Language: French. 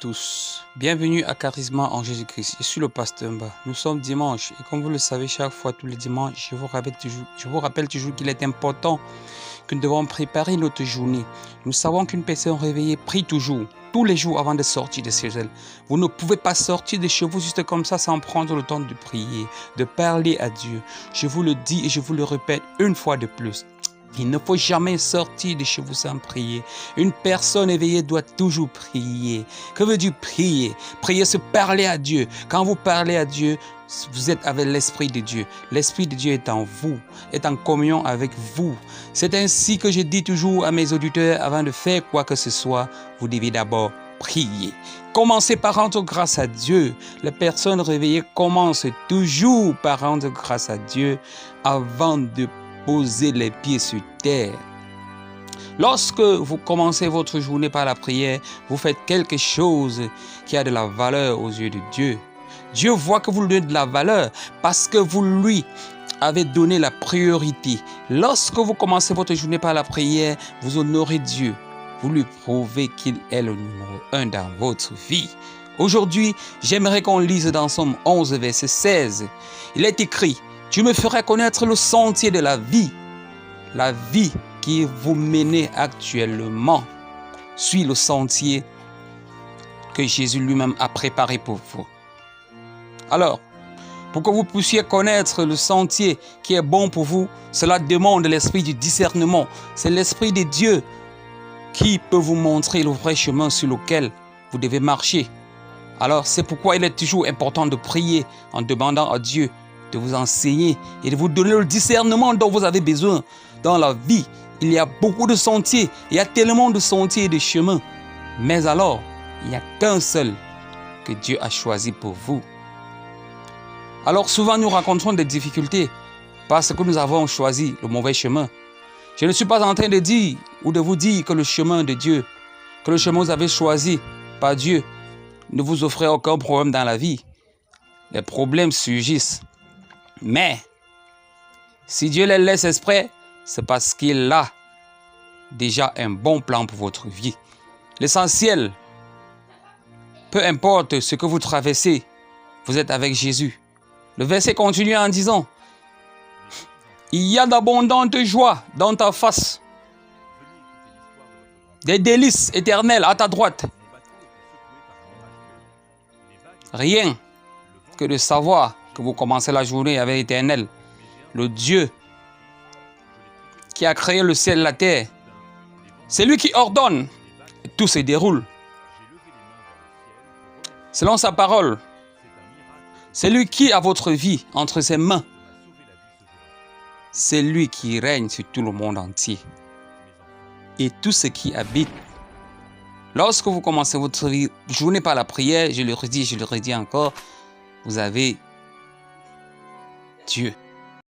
tous, bienvenue à Charisma en Jésus-Christ. Je suis le pasteur Mba. Nous sommes dimanche et comme vous le savez, chaque fois, tous les dimanches, je vous rappelle toujours qu'il est important que nous devons préparer notre journée. Nous savons qu'une personne réveillée prie toujours, tous les jours avant de sortir de chez elle. Vous ne pouvez pas sortir de chez vous juste comme ça sans prendre le temps de prier, de parler à Dieu. Je vous le dis et je vous le répète une fois de plus. Il ne faut jamais sortir de chez vous sans prier. Une personne éveillée doit toujours prier. Que veut dire prier? Prier, c'est parler à Dieu. Quand vous parlez à Dieu, vous êtes avec l'Esprit de Dieu. L'Esprit de Dieu est en vous, est en communion avec vous. C'est ainsi que je dis toujours à mes auditeurs, avant de faire quoi que ce soit, vous devez d'abord prier. Commencez par rendre grâce à Dieu. Les personnes réveillées commencent toujours par rendre grâce à Dieu avant de poser les pieds sur terre. Lorsque vous commencez votre journée par la prière, vous faites quelque chose qui a de la valeur aux yeux de Dieu. Dieu voit que vous lui donnez de la valeur parce que vous lui avez donné la priorité. Lorsque vous commencez votre journée par la prière, vous honorez Dieu. Vous lui prouvez qu'il est le numéro 1 dans votre vie. Aujourd'hui, j'aimerais qu'on lise dans Somme 11, verset 16. Il est écrit: tu me feras connaître le sentier de la vie qui vous menez actuellement. Suit le sentier que Jésus lui-même a préparé pour vous. Alors, pour que vous puissiez connaître le sentier qui est bon pour vous, cela demande l'esprit du discernement. C'est l'esprit de Dieu qui peut vous montrer le vrai chemin sur lequel vous devez marcher. Alors, c'est pourquoi il est toujours important de prier en demandant à Dieu de vous enseigner et de vous donner le discernement dont vous avez besoin. Dans la vie, il y a beaucoup de sentiers, il y a tellement de sentiers et de chemins. Mais alors, il n'y a qu'un seul que Dieu a choisi pour vous. Alors souvent, nous rencontrons des difficultés parce que nous avons choisi le mauvais chemin. Je ne suis pas en train de dire ou de vous dire que le chemin de Dieu, que le chemin que vous avez choisi par Dieu, ne vous offre aucun problème dans la vie. Les problèmes surgissent. Mais, si Dieu les laisse exprès, c'est parce qu'il a déjà un bon plan pour votre vie. L'essentiel, peu importe ce que vous traversez, vous êtes avec Jésus. Le verset continue en disant: il y a d'abondantes joies dans ta face, des délices éternelles à ta droite. Rien que de savoir que vous commencez la journée avec l'Éternel, le Dieu qui a créé le ciel et la terre. C'est lui qui ordonne et tout se déroule selon sa parole. C'est lui qui a votre vie entre ses mains. C'est lui qui règne sur tout le monde entier et tout ce qui habite. Lorsque vous commencez votre journée par la prière, je le redis encore, vous avez Dieu.